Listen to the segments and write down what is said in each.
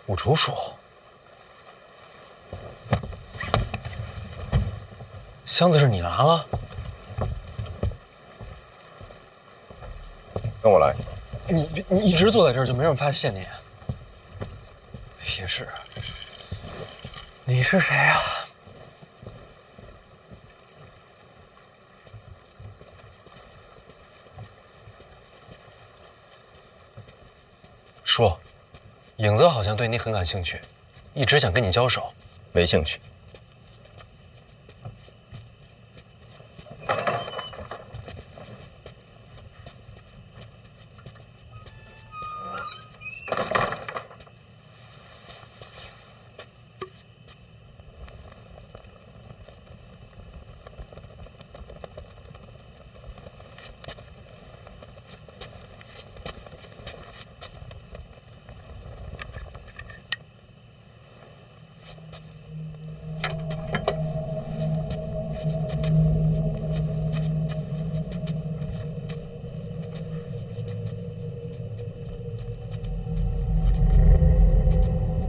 五竹鼠，箱子是你拿了？跟我来。你一直坐在这儿就没人发现你？也是。你是谁呀？说，影子好像对你很感兴趣，一直想跟你交手。没兴趣。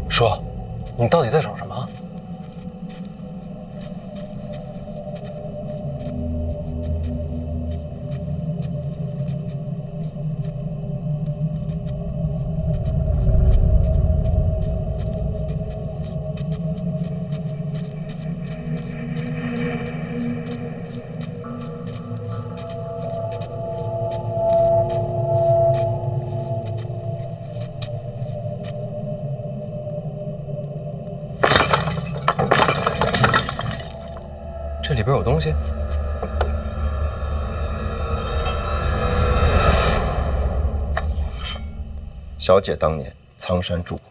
说，你到底在找什么？这里边有东西。小姐当年苍山住过。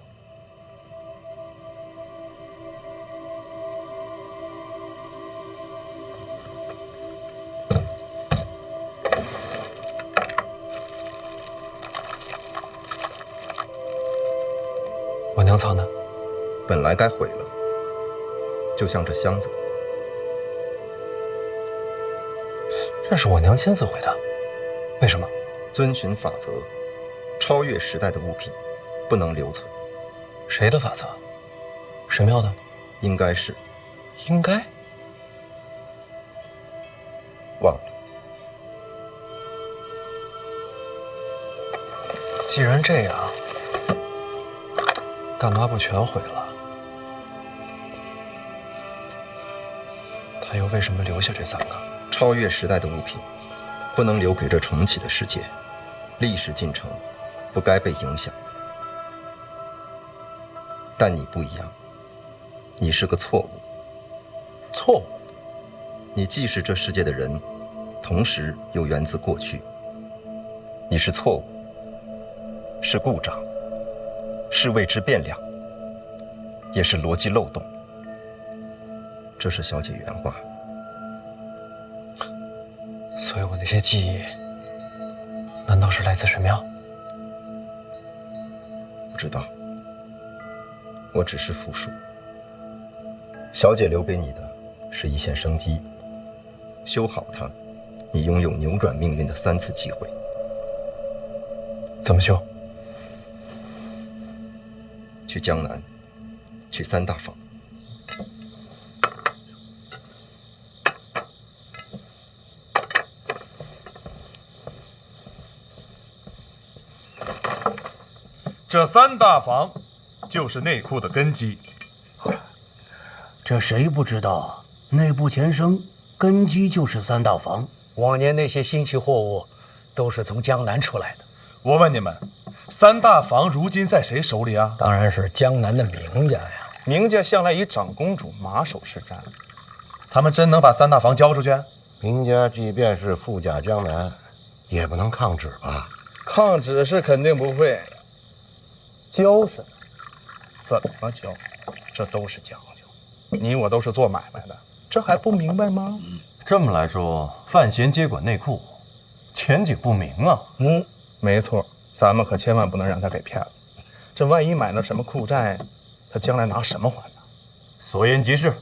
我娘藏的。本来该毁了，就像这箱子。这是我娘亲自毁的，为什么？遵循法则，超越时代的物品不能留存。谁的法则？神庙的？应该是。应该。忘了。既然这样，干嘛不全毁了？他又为什么留下这3个？超越时代的物品，不能留给这重启的世界。历史进程不该被影响。但你不一样，你是个错误。错误？你既是这世界的人，同时又源自过去。你是错误，是故障，是未知变量，也是逻辑漏洞。这是小姐原话。所以我那些记忆，难道是来自神庙？不知道，我只是复述。小姐留给你的是一线生机，修好它，你拥有扭转命运的3次机会。怎么修？去江南，去3大坊。这3大房就是内库的根基。这谁不知道？内部前生根基就是3大房。往年那些新奇货物都是从江南出来的。我问你们，3大房如今在谁手里啊？当然是江南的名家呀。名家向来以长公主马首是瞻，他们真能把3大房交出去？名家即便是富甲江南，也不能抗旨吧？抗旨是肯定不会。交什么？怎么交？这都是讲究。你我都是做买卖的，这还不明白吗？这么来说，范闲接管内库，前景不明啊。没错，咱们可千万不能让他给骗了。这万一买了什么库债，他将来拿什么还呢？所言极是，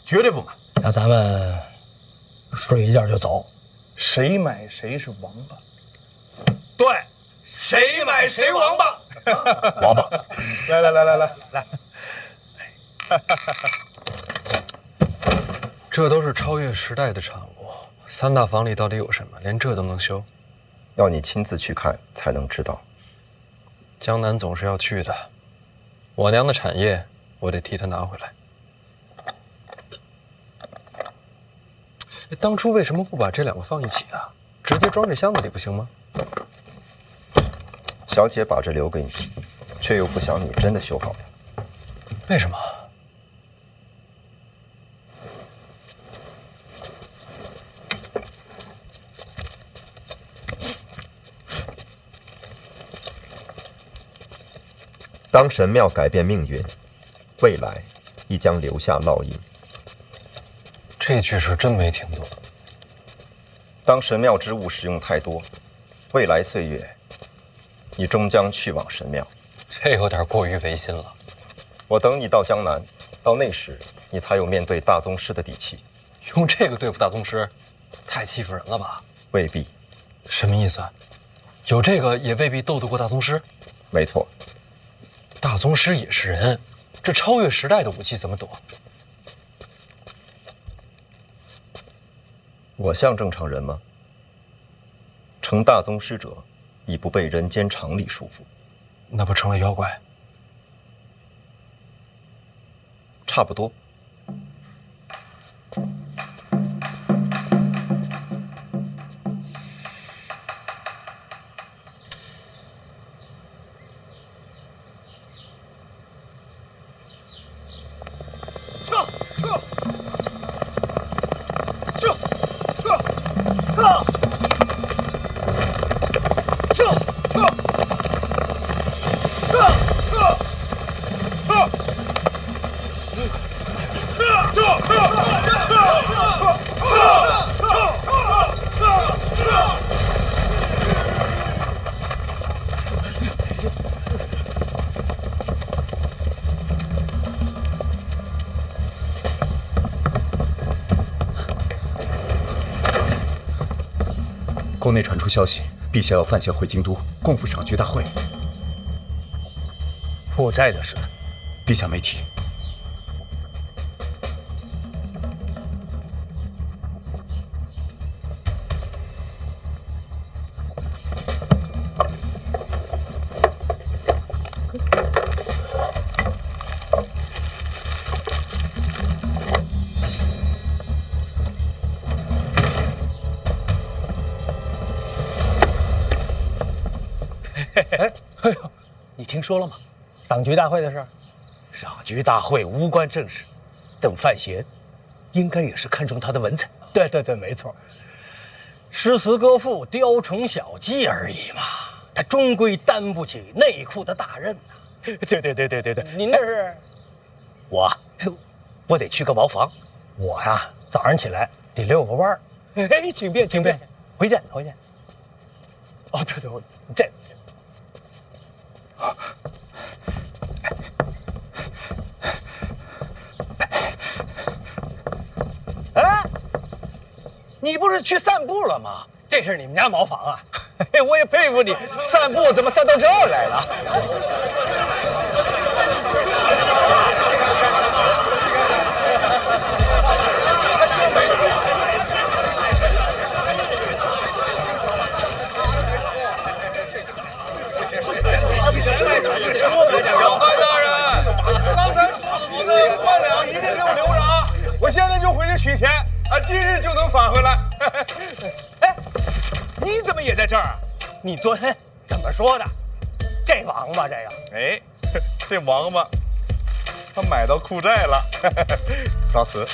绝对不买。那咱们睡一觉就走。谁买谁是王八。对，谁买谁王八。王八，来，这都是超越时代的产物。三大房里到底有什么？连这都能修？要你亲自去看才能知道。江南总是要去的，我娘的产业，我得替她拿回来。当初为什么不把这两个放一起啊？直接装这箱子里不行吗？小姐把这留给你，却又不想你真的修好它。为什么？当神庙改变命运，未来亦将留下烙印。这句是真没听懂。当神庙之物使用太多，未来岁月，你终将去往神庙。这有点过于违心了。我等你到江南，到那时，你才有面对大宗师的底气。用这个对付大宗师，太欺负人了吧？未必。什么意思？有这个也未必斗得过大宗师？没错。大宗师也是人，这超越时代的武器怎么躲？我像正常人吗？成大宗师者，已不被人间常理束缚。那不成了妖怪？差不多。宫内传出消息，陛下要范闲回京都共赴赏菊大会。负债的事，陛下没提。哎呦，你听说了吗？赏菊大会的事儿。赏菊大会无关政事，邓范闲应该也是看中他的文采。对，没错。诗词歌赋、雕虫小技而已嘛，他终归担不起内库的大任呐。对，您这是？我得去个茅房。我呀，早上起来得遛个弯儿。哎，请便，回见。哦，对，这。哎，你不是去散步了吗？这是你们家茅房啊！我也佩服你，散步怎么散到这儿来了？小范大人，刚才赏我的官粮一定给我留着，我现在就回去取钱，今日就能返回来。哎，你怎么也在这儿啊？你昨天怎么说的？这王八这个，哎，这王八，他买到库债了，告辞。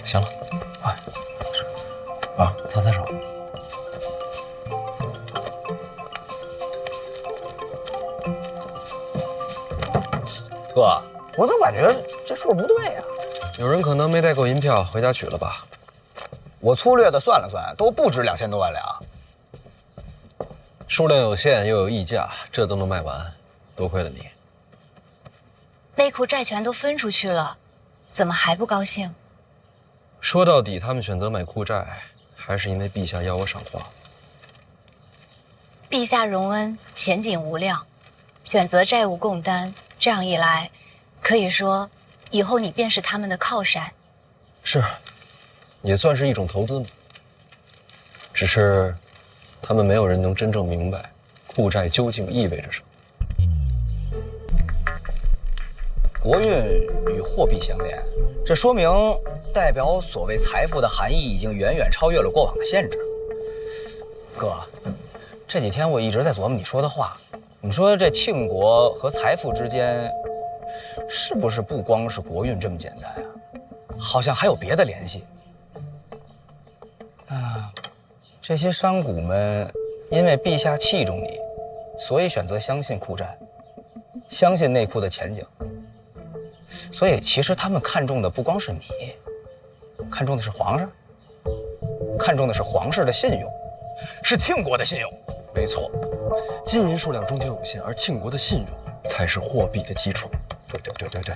行了，快，擦手。我总感觉这数不对呀。有人可能没带够银票，回家取了吧？我粗略的算了算，都不止2000多万两。数量有限，又有溢价，这都能卖完，多亏了你。内库债权都分出去了，怎么还不高兴？说到底，他们选择买库债，还是因为陛下要我赏花。陛下荣恩，前景无量，选择债务共担，这样一来，可以说以后你便是他们的靠山。是，也算是一种投资嘛。只是，他们没有人能真正明白库债究竟意味着什么。国运与货币相连，这说明代表所谓财富的含义已经远远超越了过往的限制。哥，这几天我一直在琢磨你说的话，你说这庆国和财富之间，是不是不光是国运这么简单啊？好像还有别的联系。啊，这些商贾们因为陛下器重你，所以选择相信库债，相信内库的前景。所以其实他们看重的不光是你，看重的是皇上，看重的是皇室的信用，是庆国的信用。没错，金银数量终究有限，而庆国的信用才是货币的基础。对，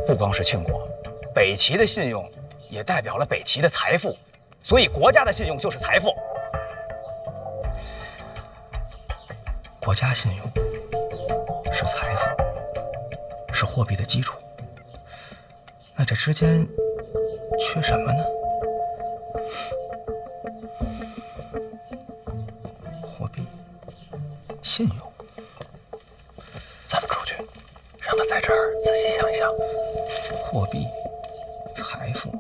不光是庆国，北齐的信用也代表了北齐的财富，所以国家的信用就是财富。国家信用是财富，是货币的基础。那这之间缺什么呢？货币、信用。咱们出去，让他在这儿仔细想一想。货币、财富、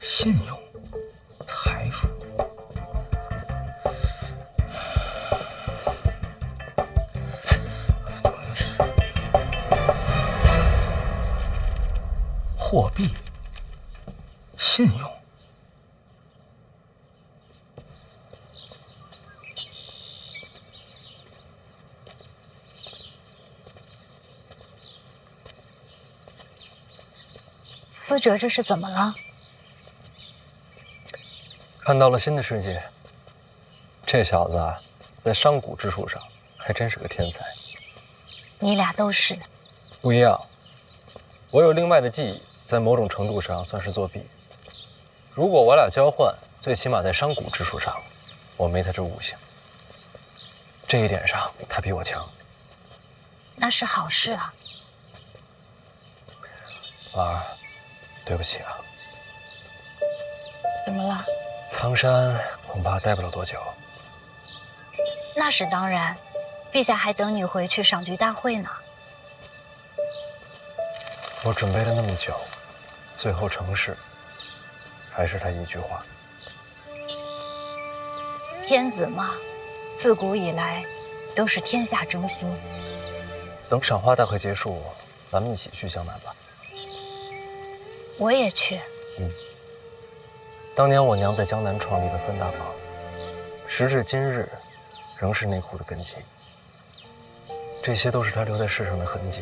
信用、财富。货币、信用。思哲这是怎么了？看到了新的世界。这小子啊，在商贾之术上还真是个天才。你俩都是。不一样，我有另外的技艺，在某种程度上算是作弊。如果我俩交换，最起码在商贾之术上，我没他这悟性。这一点上，他比我强。那是好事啊。婉儿，对不起啊。怎么了？苍山恐怕待不了多久。那是当然，陛下还等你回去赏菊大会呢。我准备了那么久，最后成事，还是他一句话。天子嘛，自古以来都是天下中心。等赏花大会结束，咱们一起去江南吧。我也去。当年我娘在江南创立了3大坊，时至今日，仍是内库的根基。这些都是她留在世上的痕迹。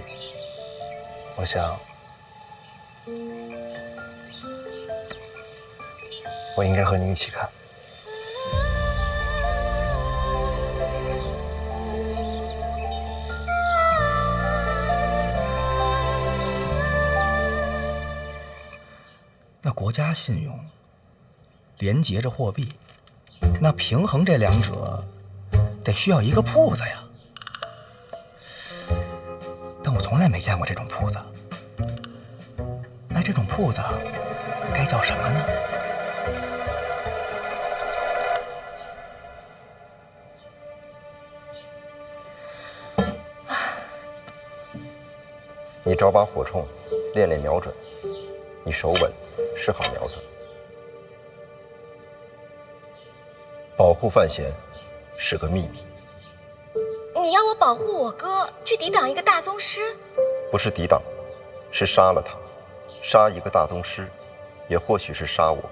我想，我应该和你一起看。那国家信用连结着货币，那平衡这两者，得需要一个铺子呀。但我从来没见过这种铺子。那这种铺子该叫什么呢？你找把火铳，练练瞄准，你手稳，使好苗子。保护范闲是个秘密。你要我保护我哥，去抵挡一个大宗师？不是抵挡，是杀了他。杀一个大宗师，也或许是杀我。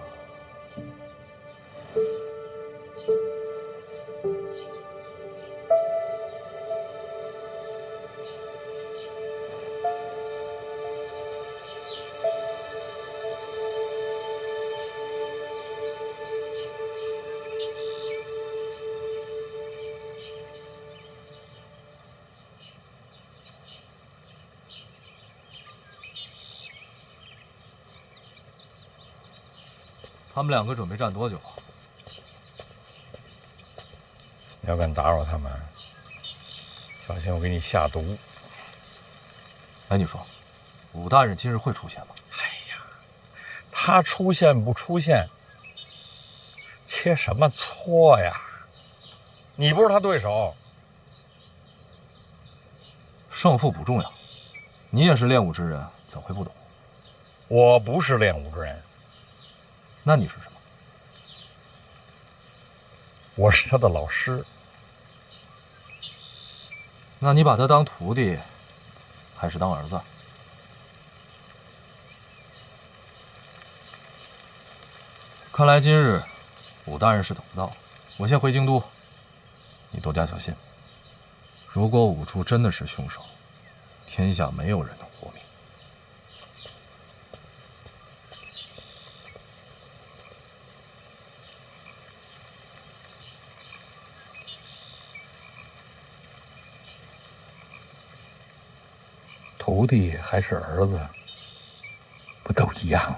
他们两个准备战多久啊？你要敢打扰他们，小心我给你下毒。哎，你说，武大人今日会出现吗？哎呀，他出现不出现，切什么磋呀？你不是他对手。胜负不重要，你也是练武之人，怎会不懂？我不是练武之人，那你是什么？我是他的老师。那你把他当徒弟，还是当儿子？看来今日武大人是等不到，我先回京都，你多加小心。如果武处真的是凶手，天下没有人能活命。徒弟还是儿子，不都一样吗？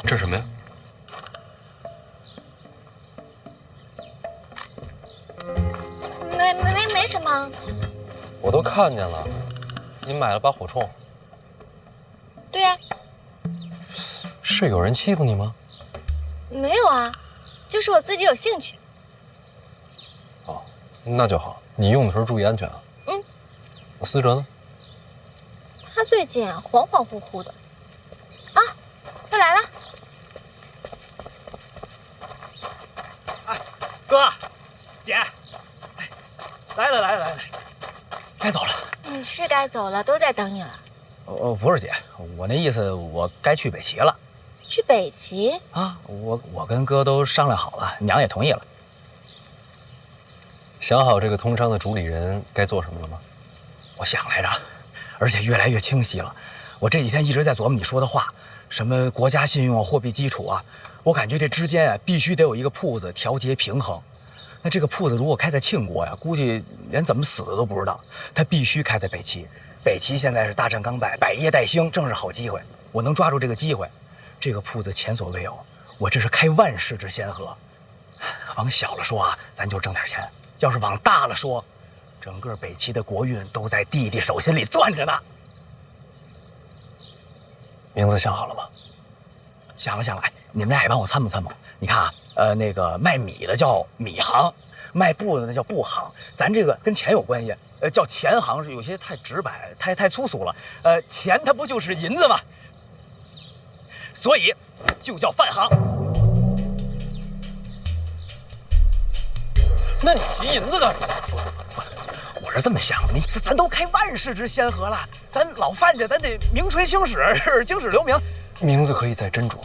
这是什么呀？没什么。我都看见了，你买了把火铳。对呀，是有人欺负你吗？没有啊，就是我自己有兴趣。哦，那就好。你用的时候注意安全啊。嗯。思哲呢？他最近恍恍惚惚的。啊，他来了。哥，姐，来了，该走了。是该走了，都在等你了。不是姐，我那意思，我该去北齐了。去北齐啊？我跟哥都商量好了，娘也同意了。想好这个通商的主理人该做什么了吗？我想来着，而且越来越清晰了。我这几天一直在琢磨你说的话，什么国家信用啊、货币基础啊，我感觉这之间啊必须得有一个铺子调节平衡。那这个铺子如果开在庆国呀，估计连怎么死的都不知道。他必须开在北齐。北齐现在是大战刚败，百业待兴，正是好机会。我能抓住这个机会，这个铺子前所未有，我这是开万世之先河。往小了说啊，咱就挣点钱；要是往大了说，整个北齐的国运都在弟弟手心里攥着呢。名字想好了吗？想了，哎，你们俩也帮我参谋参谋。你看啊，那个卖米的叫米行，卖布的那叫布行，咱这个跟钱有关系，叫钱行是有些太直白，太粗俗了。钱它不就是银子吗？所以就叫饭行。那你提银子干什么？我是这么想的，咱都开万世之先河了，咱老范家咱得名垂青史，青史留名。名字可以再斟酌。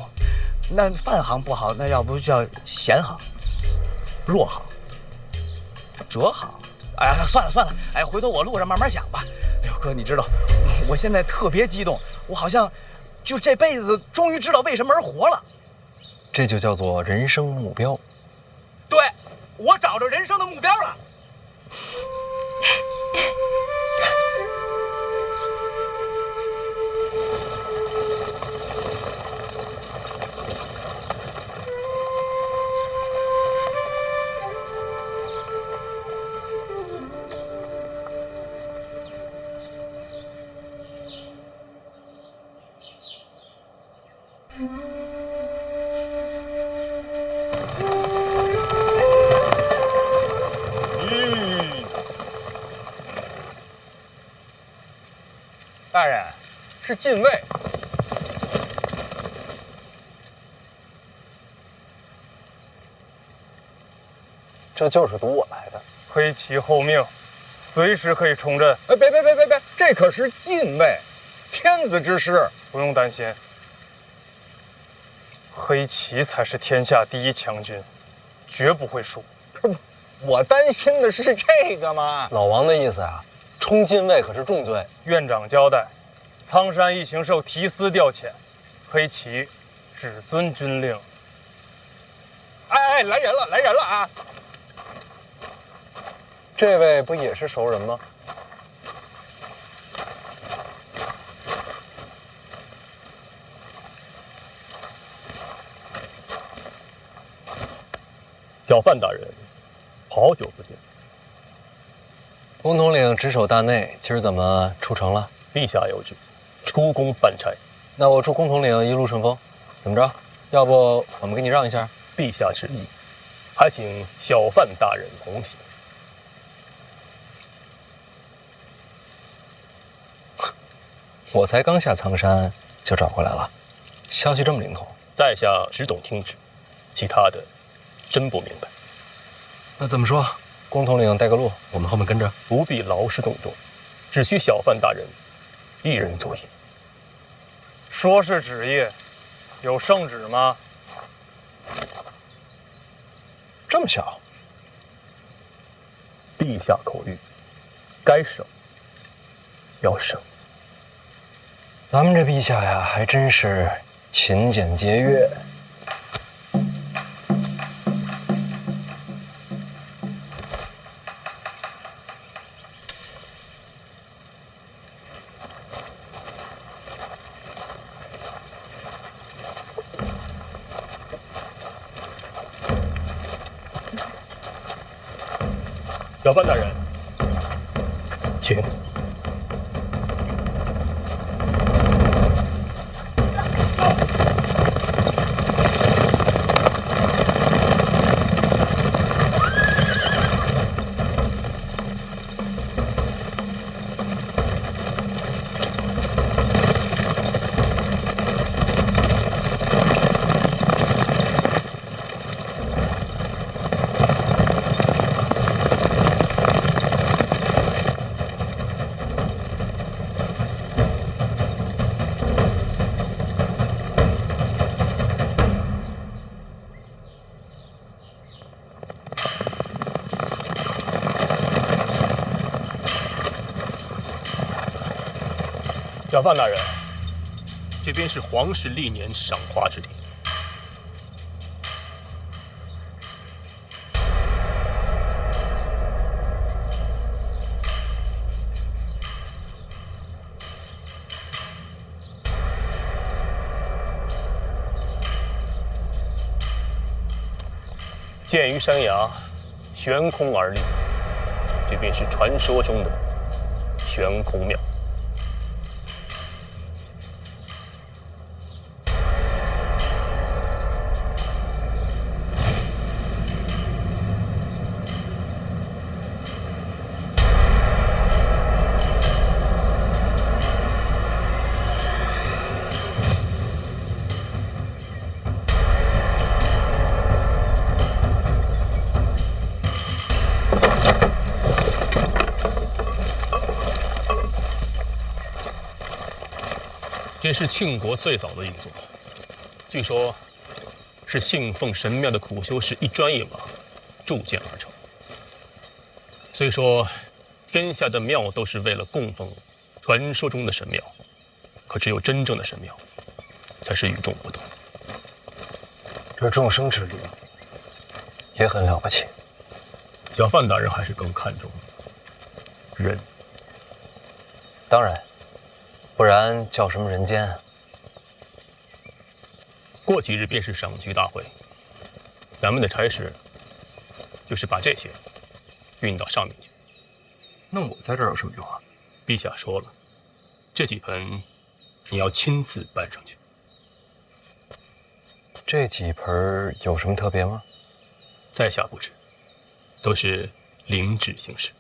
那饭行不好，那要不叫闲行、弱行、折行？哎呀，算了，哎，回头我路上慢慢想吧。哎呦，哥，你知道，我现在特别激动，我好像就这辈子终于知道为什么而活了。这就叫做人生目标。对，我找着人生的目标了。大人，是禁卫。这就是赌我来的。黑旗候命，随时可以冲阵。哎，别，这可是禁卫，天子之师，不用担心。黑旗才是天下第一强军，绝不会输。我担心的是这个嘛。老王的意思啊，冲禁卫可是重罪。院长交代，苍山一行受提司调遣，黑旗只遵军令。哎，来人了，来人了啊！这位不也是熟人吗？小范大人，好久不见。公统领值守大内，今儿怎么出城了？陛下有旨，出宫办差。那我祝公统领一路顺风。怎么着？要不我们给你让一下？陛下旨意，还请小范大人同行。我才刚下苍山就找过来了，消息这么灵通。在下只懂听旨，其他的真不明白。那怎么说？公统领带个路，我们后面跟着。不必劳师动众，只需小范大人一人作业。说是旨意，有圣旨吗？这么小？陛下口谕，该省要省。咱们这陛下呀，还真是勤俭节约。小范大人，请。小范大人，这边是皇室历年赏花之地。鉴于山崖悬空而立，这便是传说中的悬空庙。这是庆国最早的一座，据说，是信奉神庙的苦修士一砖一瓦铸建而成。虽说天下的庙都是为了供奉传说中的神庙，可只有真正的神庙，才是与众不同。这众生之力也很了不起。小范大人还是更看重人。当然。不然叫什么人间啊？过几日便是赏菊大会，咱们的差事就是把这些运到上面去。那我在这儿有什么用啊？陛下说了，这几盆你要亲自搬上去。这几盆有什么特别吗？在下不知，都是领旨行事。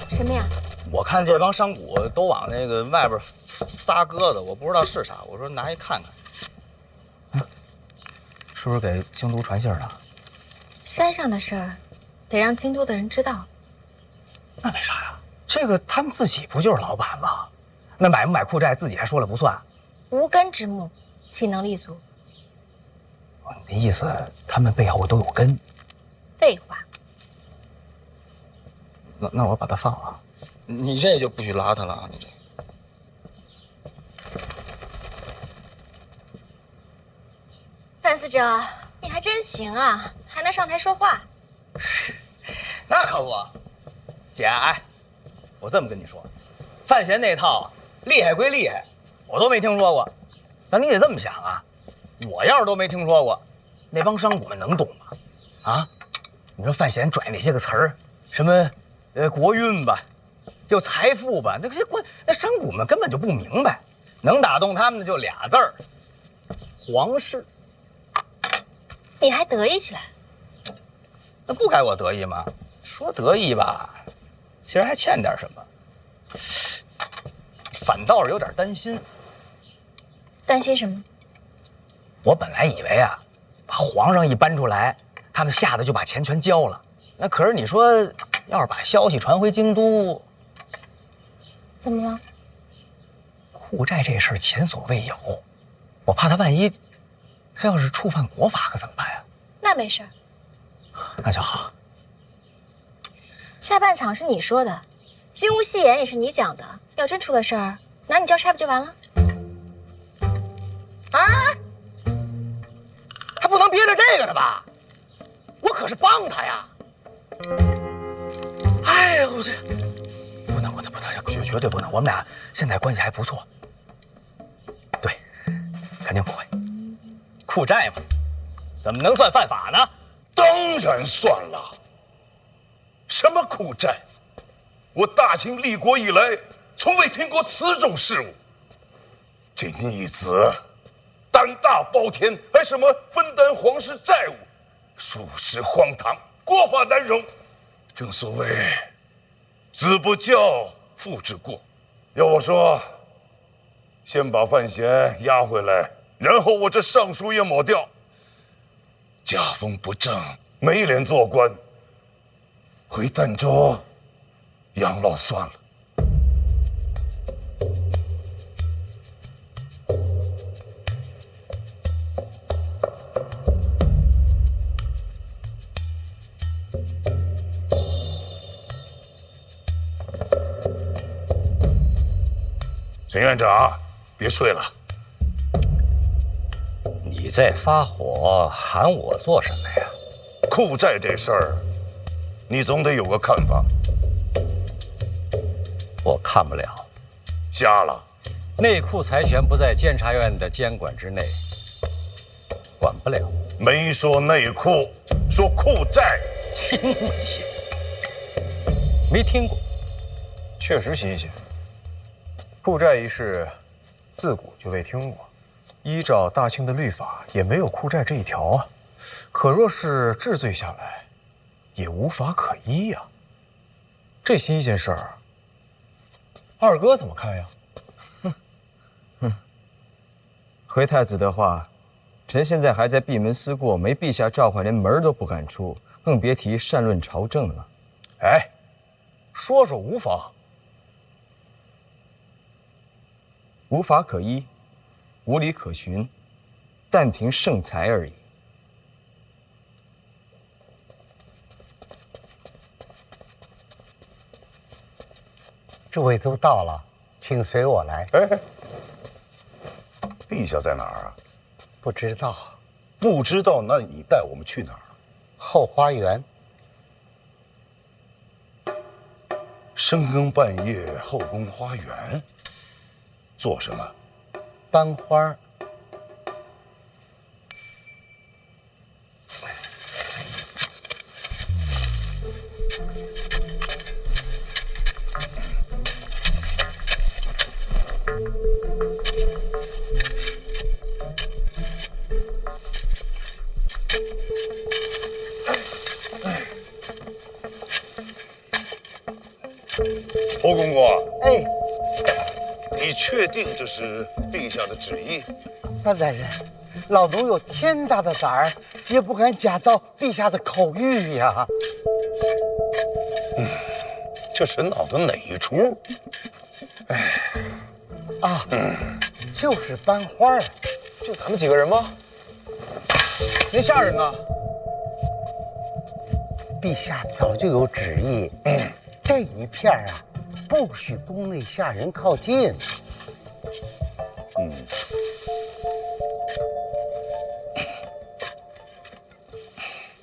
什么呀？看这帮商贾都往那个外边撒鸽子，我不知道是啥，我说拿一看看。是不是给京都传信了？山上的事儿，得让京都的人知道。那为啥呀？这个他们自己不就是老板吗？那买不买库寨自己还说了不算。无根之木，岂能立足？你的意思，他们背后都有根？废话。那我把他放了。你这就不许拉他了啊！你这。范司者，你还真行啊，还能上台说话。那可不，姐，哎，我这么跟你说，范闲那套厉害归厉害，我都没听说过。但你得这么想啊，我要是都没听说过，那帮商贾们能懂吗？啊，你说范闲拽那些个词儿，什么国运吧，又财富吧，那商贾们根本就不明白，能打动他们的就俩字儿：皇室。你还得意起来？那不该我得意吗？说得意吧，其实还欠点什么，反倒是有点担心。担心什么？我本来以为啊，把皇上一搬出来，他们吓得就把钱全交了。那可是你说，要是把消息传回京都，怎么了？库寨这事儿前所未有，我怕他万一他要是触犯国法，可怎么办呀？那没事儿，那就好。下半场是你说的，军无戏言也是你讲的。要真出了事儿，拿你交差不就完了？啊！还不能憋着这个呢吧？我可是帮他呀！哎呀，我这不能，绝对不能。我们俩现在关系还不错，对，肯定不会。库寨嘛，怎么能算犯法呢？当然算了。什么库寨？我大清立国以来，从未听过此种事物。这逆子胆大包天，还什么分担皇室债务，属实荒唐，国法难容。正所谓子不教，父之过。要我说，先把范闲押回来，然后我这上书也抹掉。家风不正，没脸做官，回儋州养老算了。沈院长，别睡了。你在发火，喊我做什么呀？库寨这事儿，你总得有个看法。我看不了。瞎了。内库财权不在监察院的监管之内，管不了。没说内库，说库寨。新鲜？没听过。确实新鲜。库寨一事，自古就未听过。依照大清的律法，也没有库寨这一条啊。可若是治罪下来，也无法可依呀。这新鲜事儿，二哥怎么看呀？回太子的话，臣现在还在闭门思过，没陛下召唤，连门都不敢出，更别提善论朝政了。哎，说说无妨。无法可依，无理可循，但凭圣才而已。诸位都到了，请随我来。哎，陛下在哪儿啊？不知道。不知道，那你带我们去哪儿？后花园。深更半夜后宫花园，做什么？班花。侯公公，哎，你确定这是陛下的旨意？范大人，老奴有天大的胆儿，也不敢假造陛下的口谕呀。这是闹的哪一出？哎，就是班花儿。就咱们几个人吗？那下人呢？陛下早就有旨意，这一片儿啊，不许宫内下人靠近。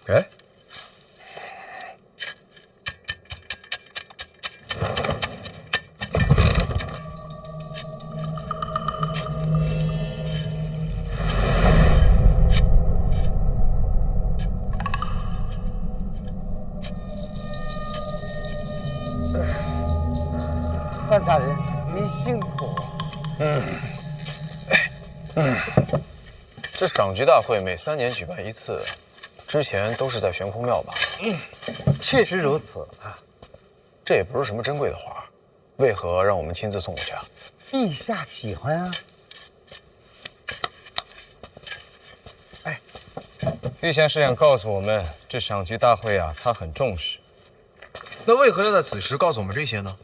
哎，范大人，您辛苦。这赏菊大会每3年举办一次，之前都是在悬空庙吧？确实如此啊。这也不是什么珍贵的花，为何让我们亲自送过去啊？陛下喜欢啊。陛下是想告诉我们，这赏菊大会啊，他很重视。那为何要在此时告诉我们这些呢？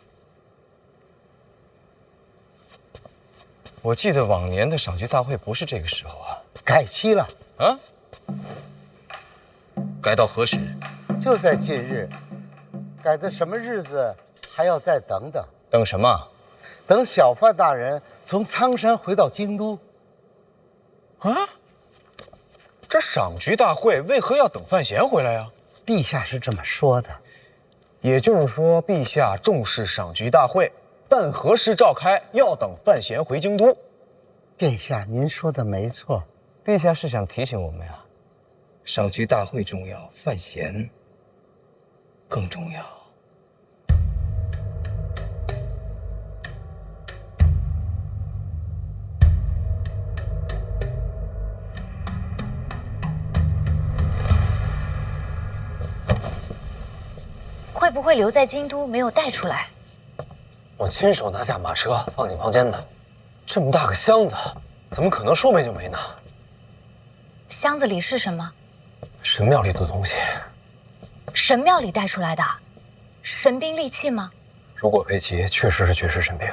我记得往年的赏菊大会不是这个时候啊。改期了啊？改到何时？就在近日。改的什么日子还要再等等。等什么？等小范大人从苍山回到京都。啊？这赏菊大会为何要等范闲回来呀？陛下是这么说的。也就是说，陛下重视赏菊大会，但何时召开要等范闲回京都。殿下，您说的没错。陛下是想提醒我们呀，赏菊大会重要，范闲更重要。会不会留在京都没有带出来？我亲手拿下马车放进房间的，这么大个箱子，怎么可能说没就没呢？箱子里是什么？神庙里的东西。神庙里带出来的？神兵利器吗？如果佩奇确实是绝世神兵，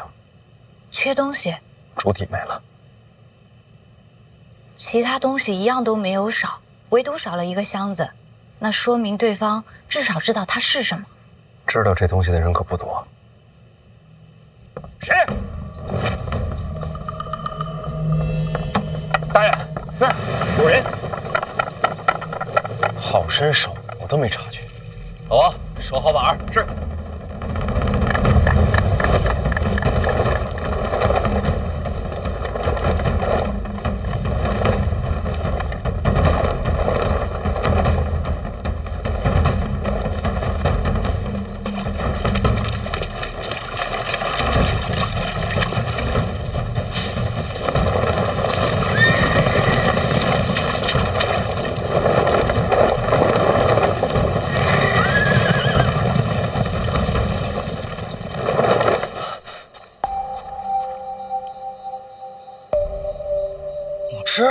缺东西，主体没了，其他东西一样都没有少，唯独少了一个箱子，那说明对方至少知道它是什么。知道这东西的人可不多。谁？大人，那儿有人。好身手，我都没察觉。走啊，收好板儿。是。是。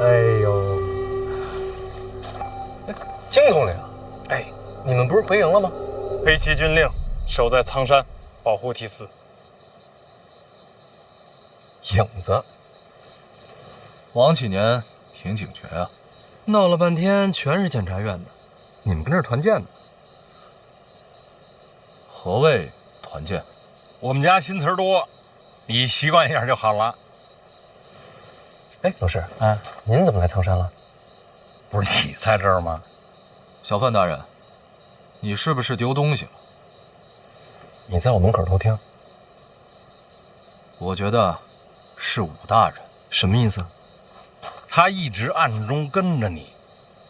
哎呦，金统领，哎，你们不是回营了吗？裴奇军令守在苍山，保护祭司。影子，王启年挺警觉啊，闹了半天全是检察院的，你们跟这儿团建呢？何谓团建？我们家新词儿多，你习惯一下就好了。哎，老师，您怎么来苍山了？不是你在这儿吗？小范大人，你是不是丢东西了？你在我门口偷听。我觉得是武大人。什么意思？他一直暗中跟着你，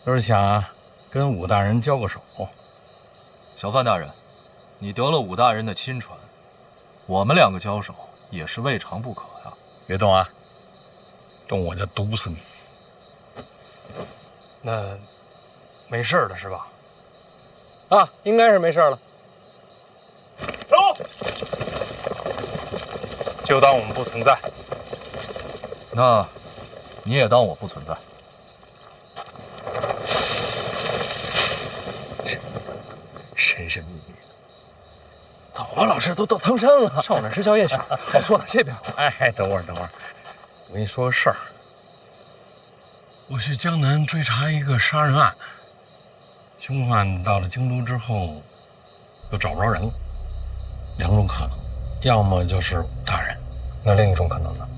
就是想跟武大人交个手。小范大人，你得了武大人的亲传，我们2个交手也是未尝不可呀。别动啊！动我就毒死你！那没事了是吧？啊，应该是没事了。走，就当我们不存在。那你也当我不存在。神神秘秘的。走了，老师都到苍山了，上我那儿吃宵夜去。哦，错了，这边。哎，等会儿，我跟你说个事儿。我去江南追查一个杀人案，凶犯到了京都之后，又找不着人了。两种可能，要么就是武大人，那另一种可能呢？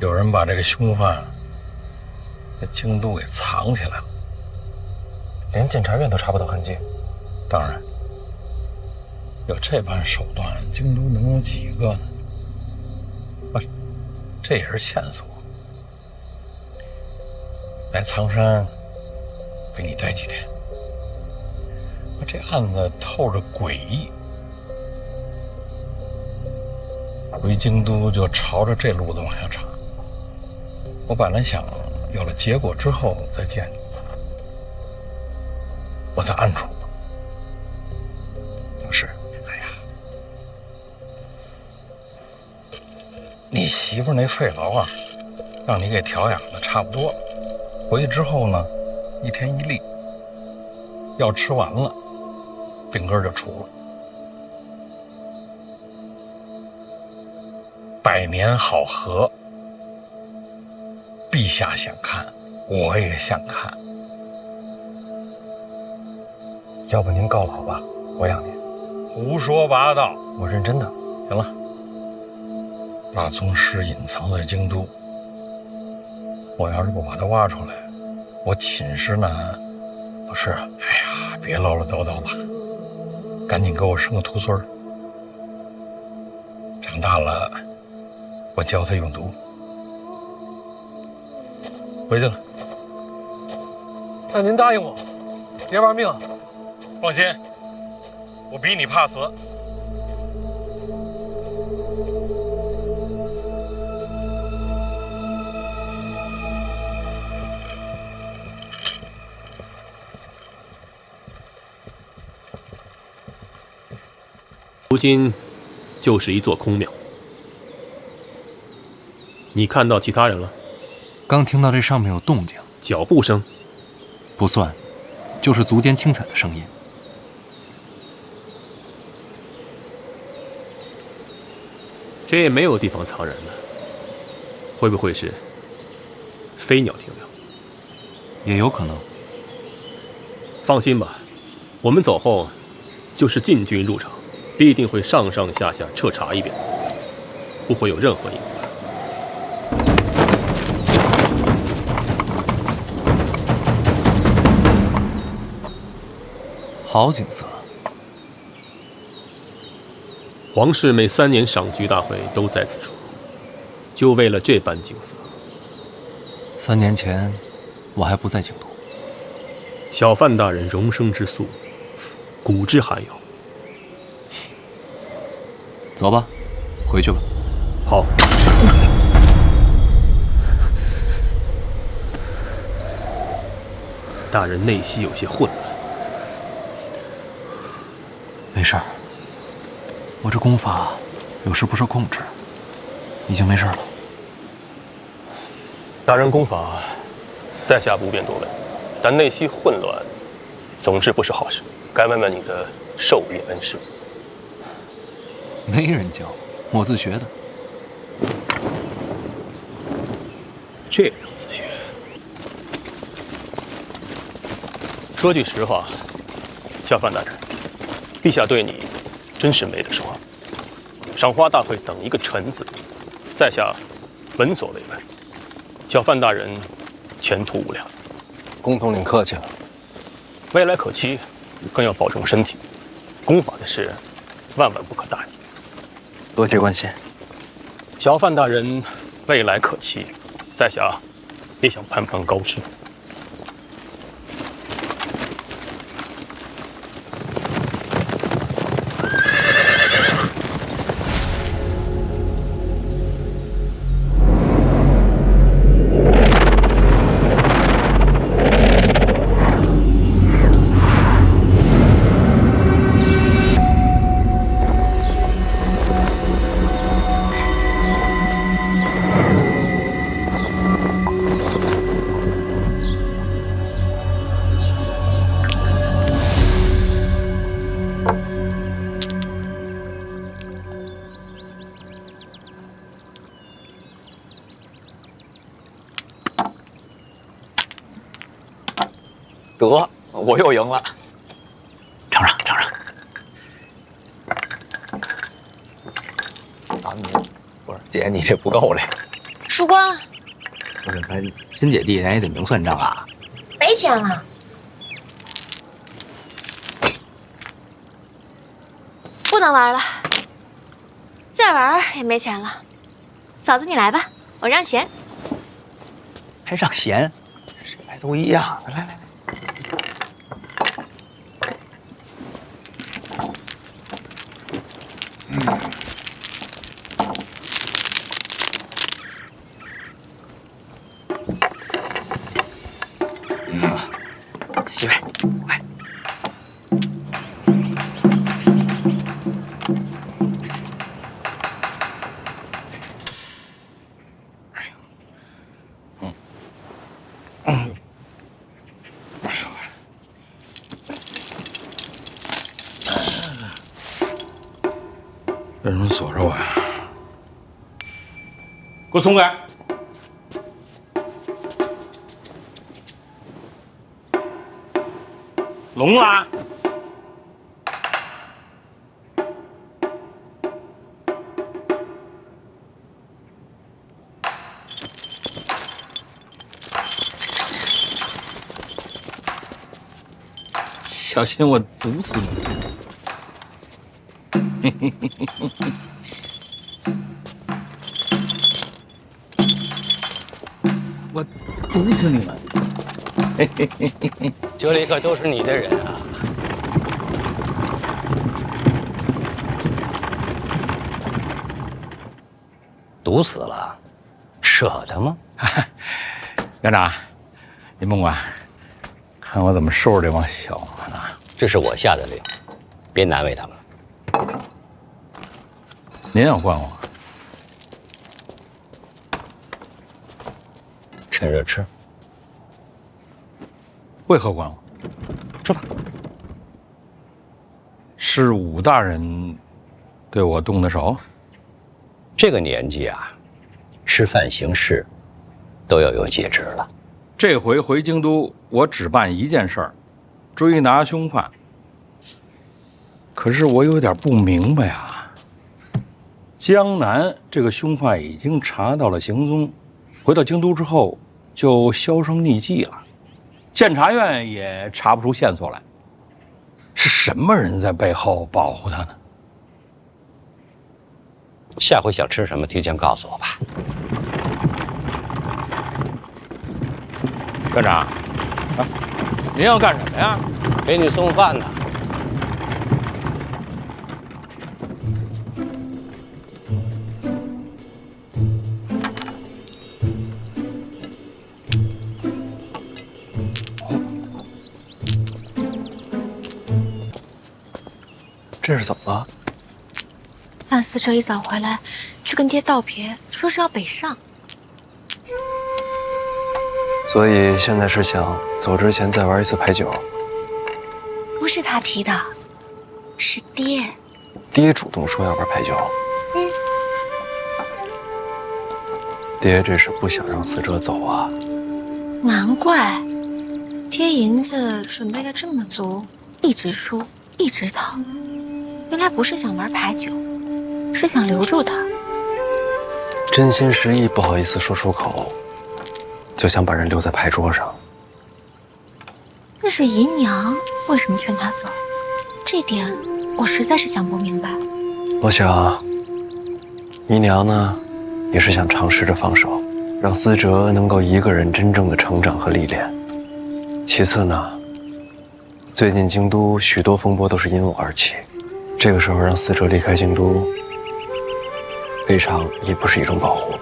有人把这个凶犯在京都给藏起来了，连检察院都查不到痕迹。当然，有这般手段，京都能有几个呢？啊，这也是线索。来苍山陪你待几天，这案子透着诡异，回京都就朝着这路子往下查。我本来想有了结果之后再见你，我在暗处。是，哎呀，你媳妇那肺痨啊，让你给调养的差不多了。回去之后呢，一天一粒，药吃完了，病根就除了。百年好合，陛下想看，我也想看。要不您告老吧，我养您。胡说八道！我认真的。行了，把宗师隐藏在京都，我要是不把他挖出来，我寝室呢？不是，哎呀，别唠唠叨叨了，赶紧给我生个徒孙儿。长大了，我教他用毒。回去了。那您答应我，别玩命。放心，我比你怕死。如今就是一座空庙。你看到其他人了？刚听到这上面有动静，脚步声，不算，就是足尖轻踩的声音。这也没有地方藏人了，会不会是飞鸟停留？也有可能。放心吧，我们走后就是禁军入场，必定会上上下下彻查一遍，不会有任何隐患。好景色。皇室每3年赏菊大会都在此处，就为了这般景色。3年前，我还不在京都。小范大人容生之素，古之罕有。走吧，回去吧。好。大人内息有些混乱。没事儿，我这功法有时不受控制，已经没事了。大人功法在下不便多问，但内息混乱，总之不是好事。该问问你的授业恩师。没人教，我自学的。这样自学。说句实话，小范大人，陛下对你真是没得说。赏花大会等一个臣字，在下闻所未闻。小范大人前途无量。公统领客气了。未来可期，更要保重身体。功法的事，万万不可大意。多谢关心。小范大人未来可期，在下也想攀攀高枝。得，我又赢了。尝尝，尝尝。啊，你不是姐，你这不够嘞。输光了。不是，咱亲姐弟，咱也得明算账啊。没钱了。不能玩了，再玩也没钱了。嫂子，你来吧，我让贤。还让贤？谁来都一样。来来来。西北，来。为什么锁着我呀？给我松开！聋了？小心我毒死你！我毒死你们！这里可都是你的人啊！毒死了，舍得吗？院长，您甭管，看我怎么收拾这帮小子呢？这是我下的令，别难为他们了。您要惯我？趁热吃。为何管我？吃吧。是武大人对我动的手？这个年纪啊，吃饭行事都要有节制了。这回回京都，我只办一件事儿，追拿凶犯。可是我有点不明白啊。江南这个凶犯已经查到了行踪，回到京都之后就销声匿迹了，监察院也查不出线索来。是什么人在背后保护他呢？下回想吃什么，提前告诉我吧。院长，啊，您要干什么呀？给你送饭呢。这是怎么了？范思哲一早回来，去跟爹道别，说是要北上。所以现在是想走之前再玩一次牌九？不是他提的，是爹。爹主动说要玩牌九。爹这是不想让思哲走啊。难怪，爹银子准备的这么足，一直输，一直逃。原来不是想玩牌九，是想留住他。真心实意不好意思说出口，就想把人留在牌桌上。那是姨娘为什么劝他走？这点我实在是想不明白。我想，姨娘呢，也是想尝试着放手，让思哲能够一个人真正的成长和历练。其次呢，最近京都许多风波都是因我而起。这个时候让思哲离开京都，未尝也不是一种保护。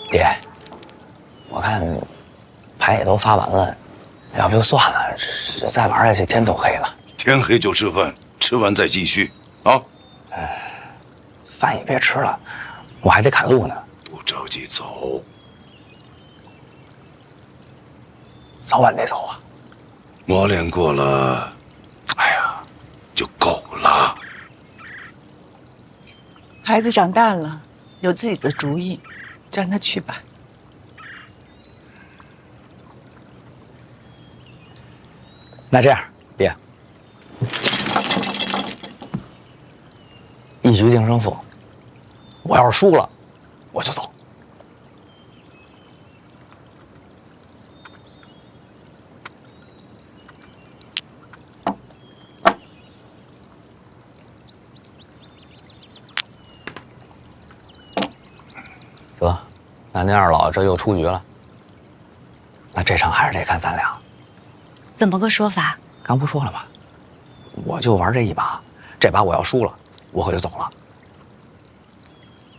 爹，我看牌也都发完了，要不就算了，这再玩下去天都黑了。天黑就吃饭，吃完再继续啊。饭也别吃了，我还得赶路呢。不着急走，早晚得走啊。磨练过了。就够了。孩子长大了，有自己的主意，就让他去吧。那这样，爹，一局定胜负。我要是输了，我就走。得，那您二老这又出局了。那这场还是得看咱俩。怎么个说法？刚不说了吗？我就玩这一把，这把我要输了，我可就走了。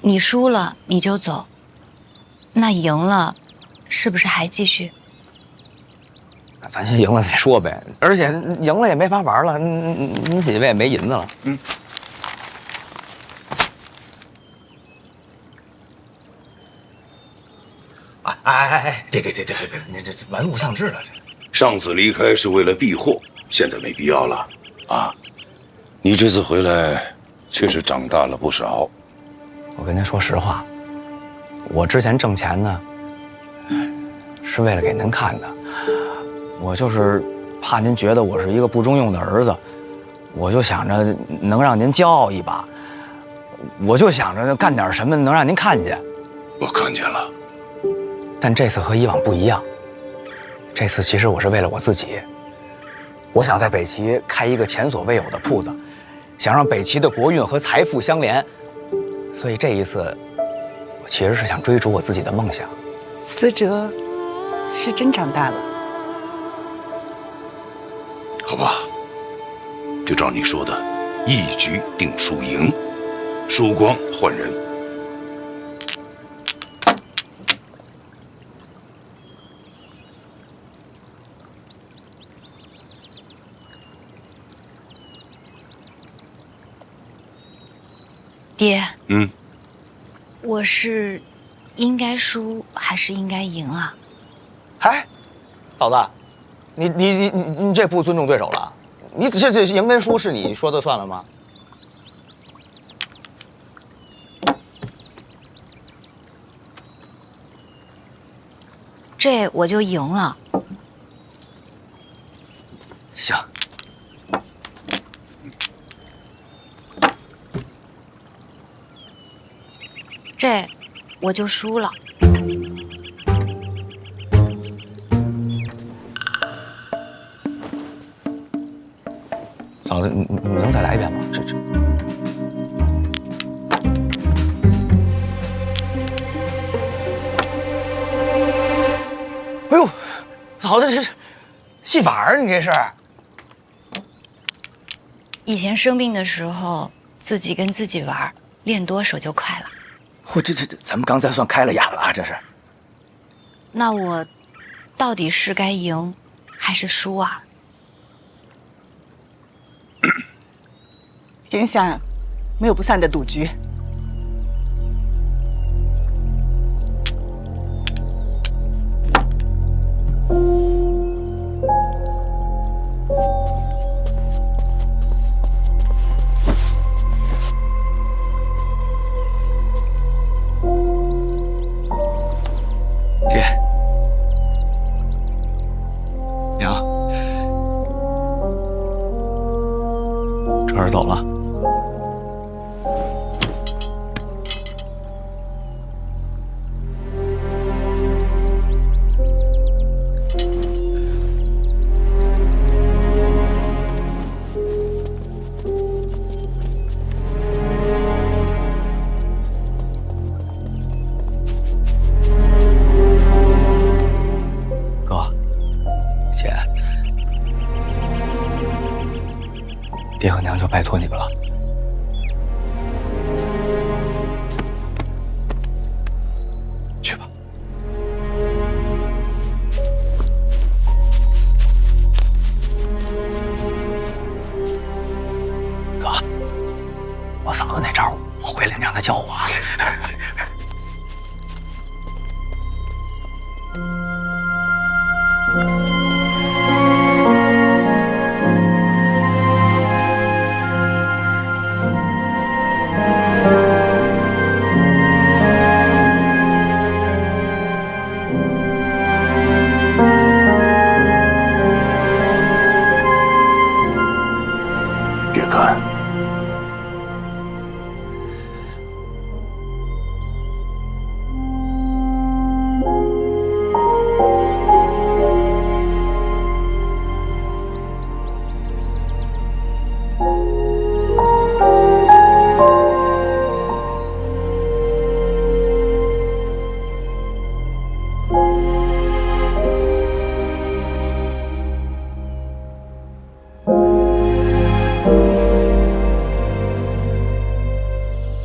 你输了你就走，那赢了，是不是还继续？那咱先赢了再说呗。而且赢了也没法玩了，你几位也没银子了。嗯。哎，别，你这玩物丧志了这。上次离开是为了避祸，现在没必要了啊！你这次回来确实长大了不少。我跟您说实话，我之前挣钱呢，是为了给您看的。我就是怕您觉得我是一个不中用的儿子，我就想着能让您骄傲一把，我就想着干点什么能让您看见。我看见了。但这次和以往不一样，这次其实我是为了我自己。我想在北齐开一个前所未有的铺子，想让北齐的国运和财富相连。所以这一次，我其实是想追逐我自己的梦想。思哲是真长大了。好吧，就照你说的，一局定输赢，输光换人。爹，我是应该输还是应该赢啊？哎，嫂子，你这不尊重对手了？你这赢跟输是你说的算了吗？这我就赢了。行。这我就输了。嫂子，你能再来一遍吗？这。哎呦，嫂子，这是戏法啊！你这是？以前生病的时候，自己跟自己玩，练多手就快了。这，咱们刚才算开了眼了啊！这是。那我到底是该赢还是输啊？天下没有不散的赌局。爹，娘，这儿走了。爹和娘就拜托你们了。去吧。哥，我嫂子那招，我回来你让她教我啊。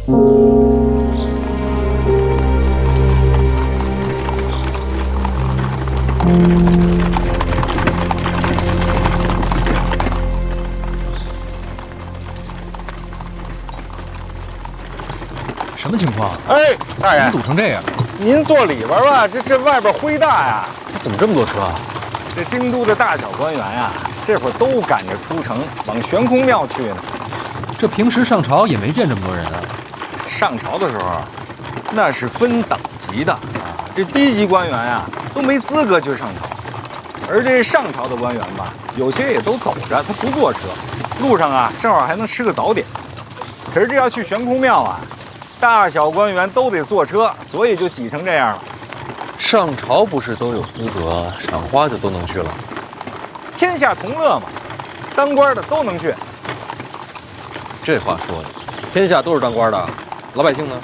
什么情况？哎，大人，堵成这样，您坐里边吧，这外边灰大呀。怎么这么多车啊？这京都的大小官员呀，这会儿都赶着出城往悬空庙去呢。这平时上朝也没见这么多人啊。上朝的时候，那是分等级的啊。这低级官员呀，都没资格去上朝。而这上朝的官员吧，有些也都走着，他不坐车，路上啊，正好还能吃个早点。可是这要去悬空庙啊，大小官员都得坐车，所以就挤成这样了。上朝不是都有资格，赏花就都能去了？天下同乐嘛，当官的都能去。这话说的，天下都是当官的，老百姓呢？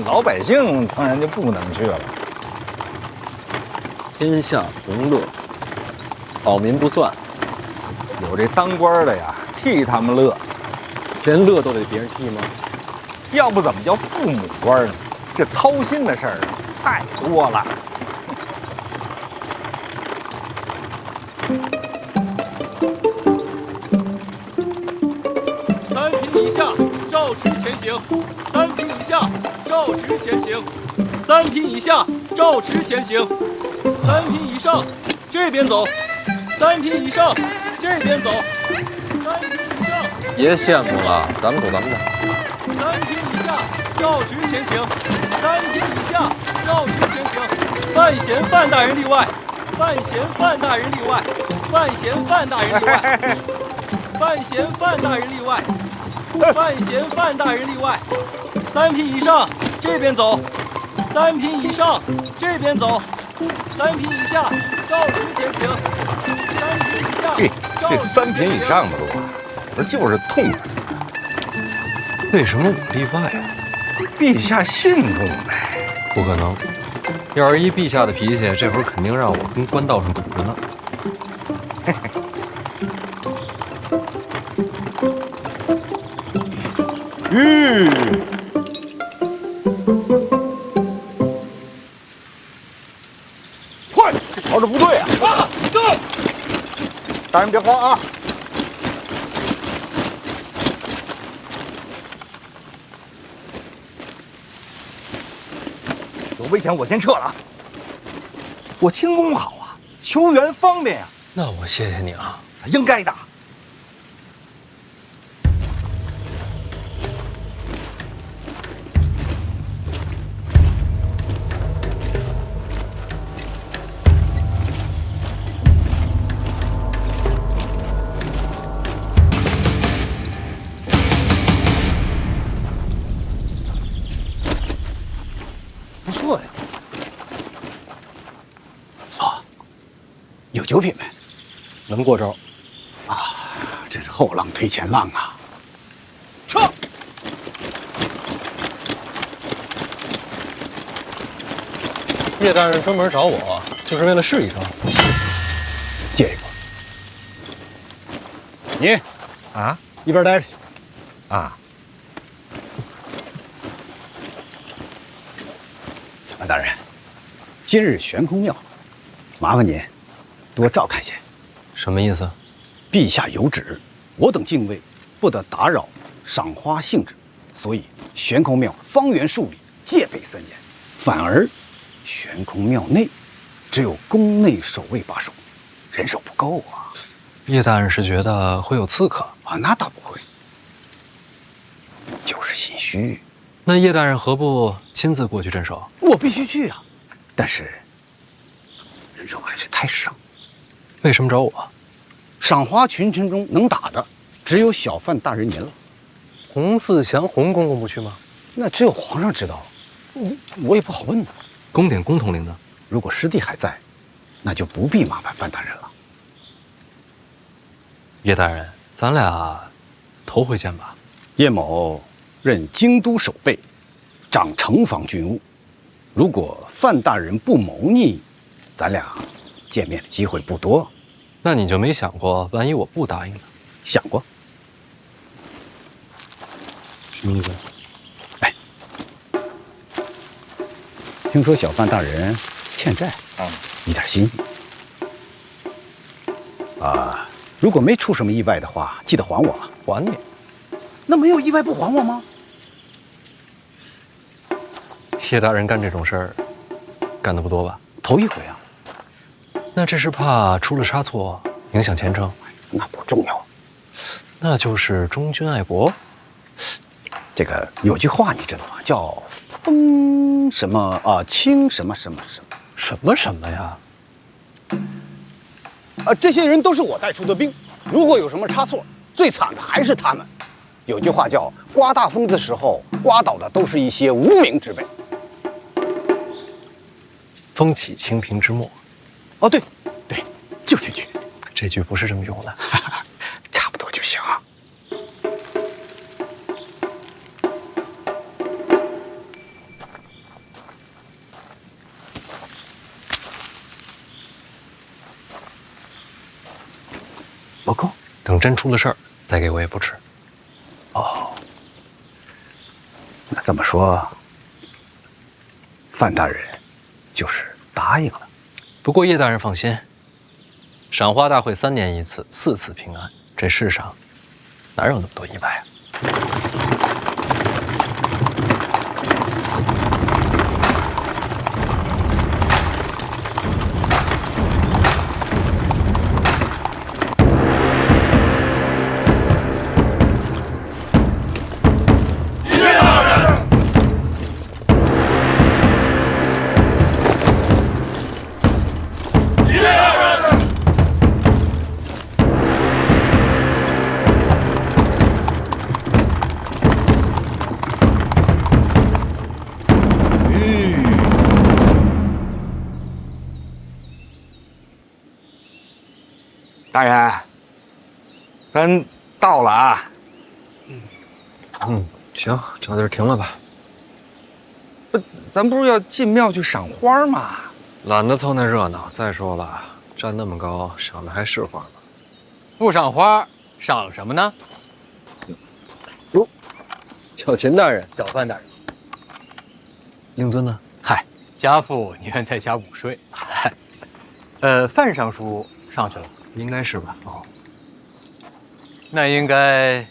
老百姓当然就不能去了。天下同乐，草民不算。有这当官的呀，替他们乐，连乐都得别人替吗？要不怎么叫父母官呢？这操心的事儿太多了。3品以下照直前行，3品以下照直前行，3品以下照直前行，3品以上这边走，3品以上这边走，3品以上。别羡慕了，咱们走咱们的。3品以下照直前行，3品以下照直前行，范闲范大人例外，范闲范大人例外，范闲范大人例外，范闲范大人例外，范闲范大人例外。3品以上这边走，3品以上这边走，3品以下照直前行，3品以下这3品以上的路啊，那就是痛快。为什么我例外啊？陛下信中呗。不可能，要是依陛下的脾气，这会儿肯定让我跟官道上堵着呢。快，这朝着不对啊！大人别慌啊！有危险我先撤了啊！我轻功好啊，求援方便呀。那我谢谢你啊，应该的。不错呀，嫂，有酒品没？能过招啊！这是后浪推前浪啊！撤！叶大人专门找我，就是为了试一招。借一个。你啊，一边待着去。啊。范大人，今日悬空庙，麻烦您多照看些。什么意思？陛下有旨，我等禁卫不得打扰赏花兴致，所以悬空庙方圆数里戒备森严，反而悬空庙内只有宫内守卫把守，人手不够啊。叶大人是觉得会有刺客啊？那倒不会，就是心虚。那叶大人何不亲自过去镇守？我必须去啊，但是人手还是太少。为什么找我？赏花群臣中能打的只有小范大人您了。洪自强洪公公不去吗？那只有皇上知道，我也不好问呢。宫典宫统领呢？如果师弟还在，那就不必麻烦范大人了。叶大人，咱俩头回见吧？叶某任京都守备，掌城防军务。如果范大人不谋逆，咱俩见面的机会不多。那你就没想过，万一我不答应呢？想过。什么意思？听说小范大人欠债，一点心意。如果没出什么意外的话，记得还我啊！还你？那没有意外不还我吗？叶大人干这种事儿，干得不多吧？头一回啊。那这是怕出了差错，影响前程？那不重要。那就是忠君爱国。这个有句话你知道吗？叫风什么啊，清什么什么什么什么什么呀？这些人都是我带出的兵，如果有什么差错，最惨的还是他们。有句话叫“刮大风的时候，刮倒的都是一些无名之辈”。风起清平之末。哦，对，就这句。这句不是这么用的，差不多就行。不够，等真出了事儿再给我也不迟。哦，那这么说，范大人就是答应了。不过叶大人放心，赏花大会3年一次，4次平安，这世上哪有那么多意外啊？大人，咱到了啊。行，找地儿停了吧。不，咱不是要进庙去赏花吗？懒得凑那热闹。再说了，站那么高，赏的还是花吗？不赏花，赏什么呢？哟，小秦大人，小范大人，令尊呢？嗨，家父宁愿在家午睡。嗨，范尚书上去了。应该是吧？哦，那应该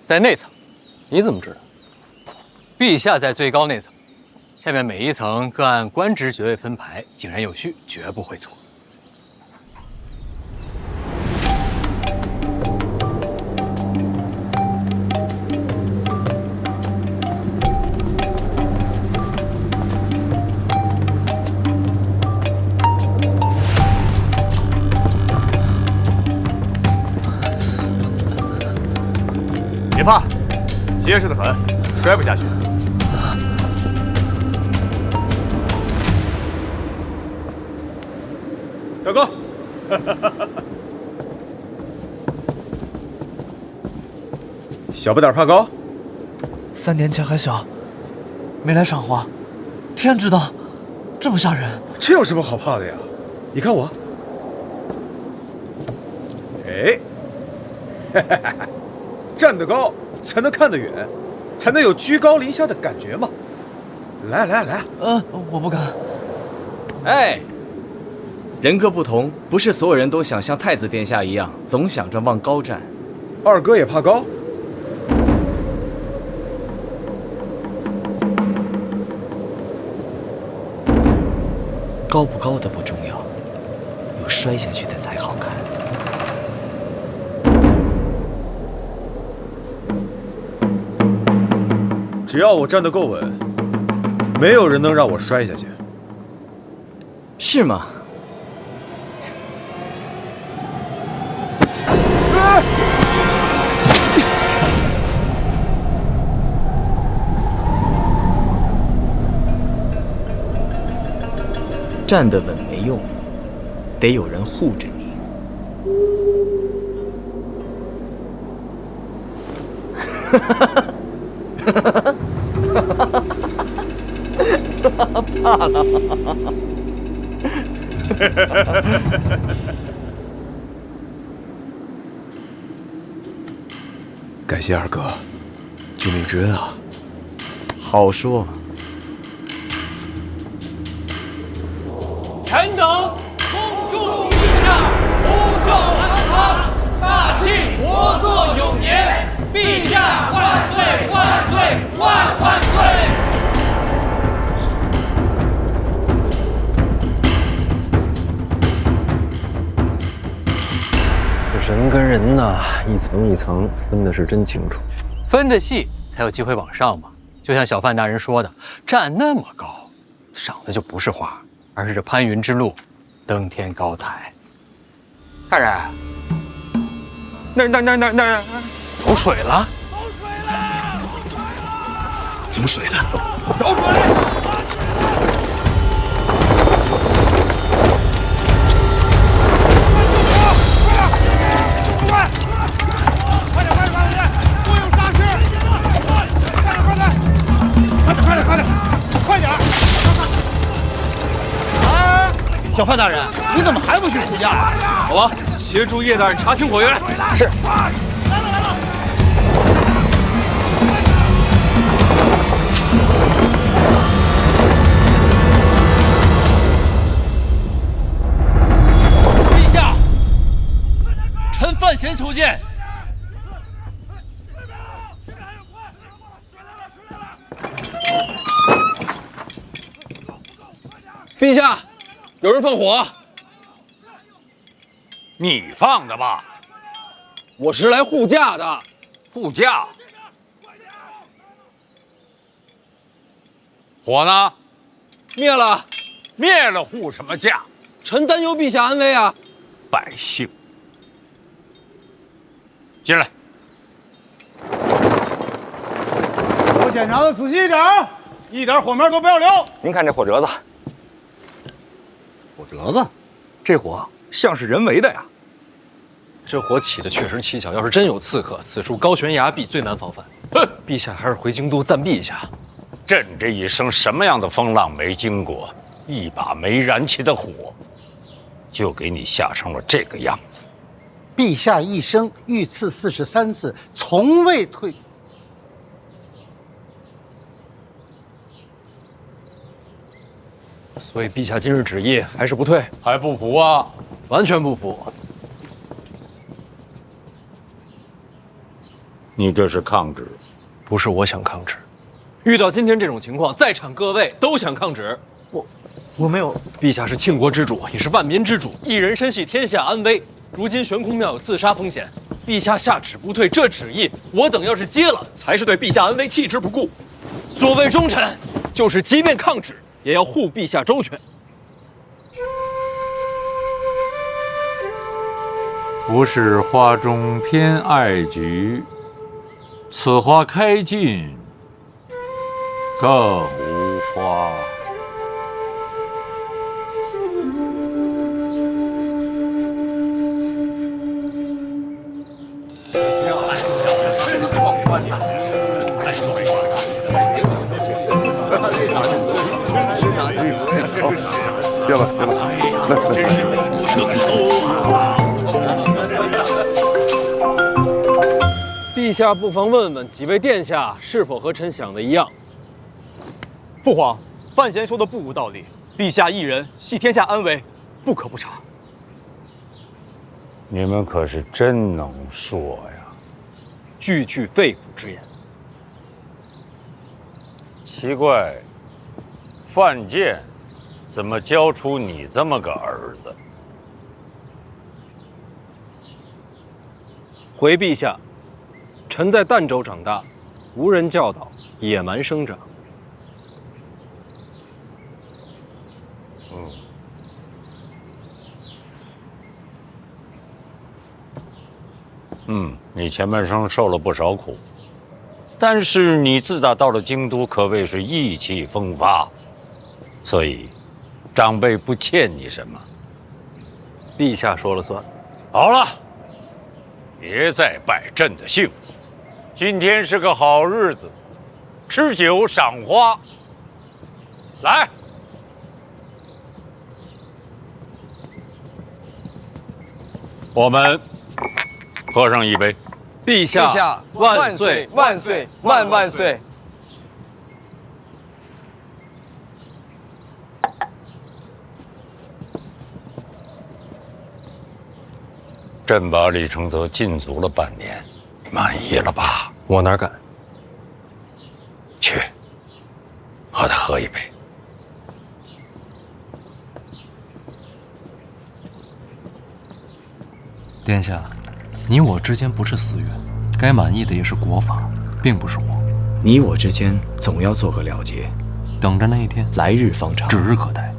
在内层。你怎么知道？陛下在最高那层，下面每一层各按官职爵位分排，井然有序，绝不会错。别怕，结实的很，摔不下去。大哥，小不点怕高？3年前还小，没来赏花，天知道，这么吓人。这有什么好怕的呀？你看我，站得高才能看得远，才能有居高临下的感觉嘛。来，我不敢。哎，人各不同，不是所有人都想像太子殿下一样，总想着望高站。二哥也怕高？高不高的不重要，有摔下去的才好看。只要我站得够稳，没有人能让我摔下去。是吗？站得稳没用，得有人护着你。怕了。感谢二哥，救命之恩啊！好说。臣等恭祝陛下福寿安康，大庆国祚永年，陛下万岁万岁万万岁！这人跟人呐，一层一层分的是真清楚，分得细才有机会往上嘛。就像小范大人说的，站那么高，赏的就不是花，而是这攀云之路，登天高台。大人，那走水了，走水了，走水！小范大人，你怎么还不去护驾？好了，协助叶大人查清火源。是。陛下，臣范闲求见。陛下，有人放火。你放的吧？我是来护驾的。护驾？火呢？灭了。灭了护什么驾？臣担忧陛下安危啊。百姓，进来。我检查的仔细一点，一点火苗都不要留。您看这火折子。火折子，这火像是人为的呀。这火起的确实蹊跷，要是真有刺客，此处高悬崖壁，最难防范。哼，陛下还是回京都暂避一下。朕这一生什么样的风浪没经过，一把没燃起的火，就给你吓成了这个样子。陛下一生遇刺43次，从未退。所以陛下今日旨意还是不退，还不服啊？完全不服。你这是抗旨？不是我想抗旨，遇到今天这种情况，在场各位都想抗旨。我没有。陛下是庆国之主，也是万民之主，一人身系天下安危。如今悬空庙有自杀风险，陛下下旨不退，这旨意我等要是接了，才是对陛下安危弃之不顾。所谓忠臣，就是即便抗旨，也要护陛下周全。不是花中偏爱菊，此花开尽更无花。别了，别了，来，真是美不胜收啊！陛下不妨问问几位殿下是否和臣想的一样。父皇，范闲说的不无道理。陛下一人系天下安危，不可不察。你们可是真能说呀！句句肺腑之言。奇怪，范建怎么教出你这么个儿子？回陛下，臣在儋州长大，无人教导，野蛮生长。你前半生受了不少苦，但是你自打到了京都，可谓是意气风发，所以长辈不欠你什么。陛下说了算。好了，别再拜朕的姓，今天是个好日子，吃酒赏花。来，我们喝上一杯。陛下万岁万岁万万岁！朕把李承泽禁足了半年，满意了吧？我哪敢？去，和他喝一杯。殿下，你我之间不是私怨，该满意的也是国法，并不是我。你我之间总要做个了结，等着那一天，来日方长，指日可待。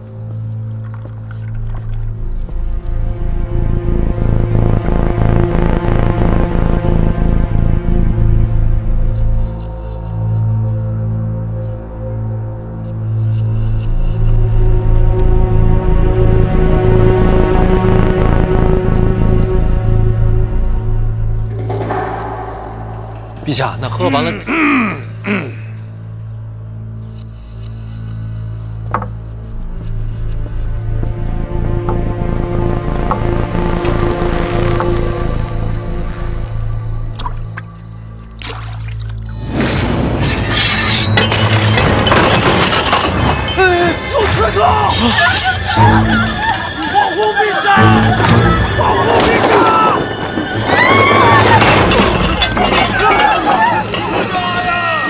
陛下，那喝完了。有刺客！保护陛下！保护陛下！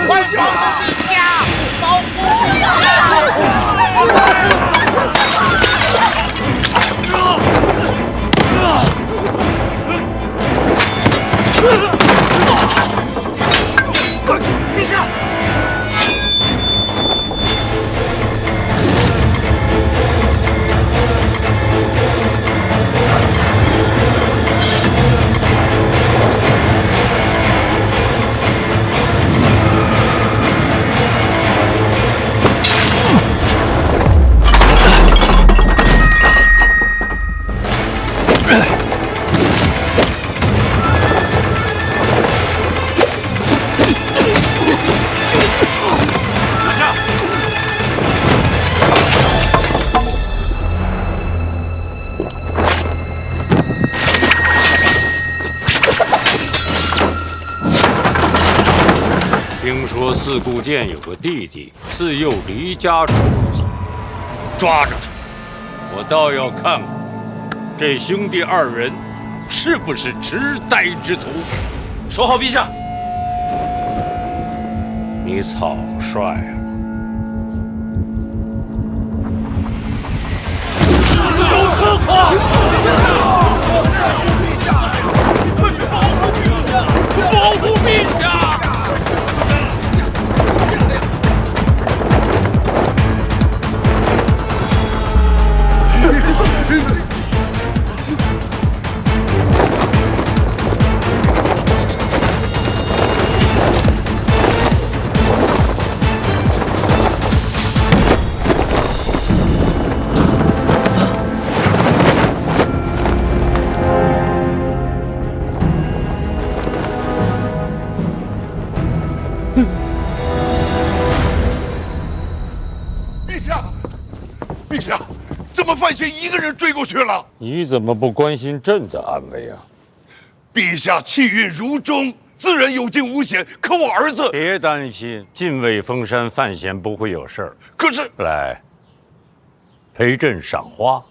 快跑！陛下，保护陛下！听说四顾剑有个弟弟自幼离家出走，抓着他，我倒要看看这兄弟二人是不是直呆之徒。守好陛下！你草率了。有刺客！保护陛下！陛下，怎么范闲一个人追过去了？你怎么不关心朕的安危啊？陛下气运如钟，自然有惊无险。可我儿子……别担心，进位封山，范闲不会有事儿。可是，来，陪朕赏花。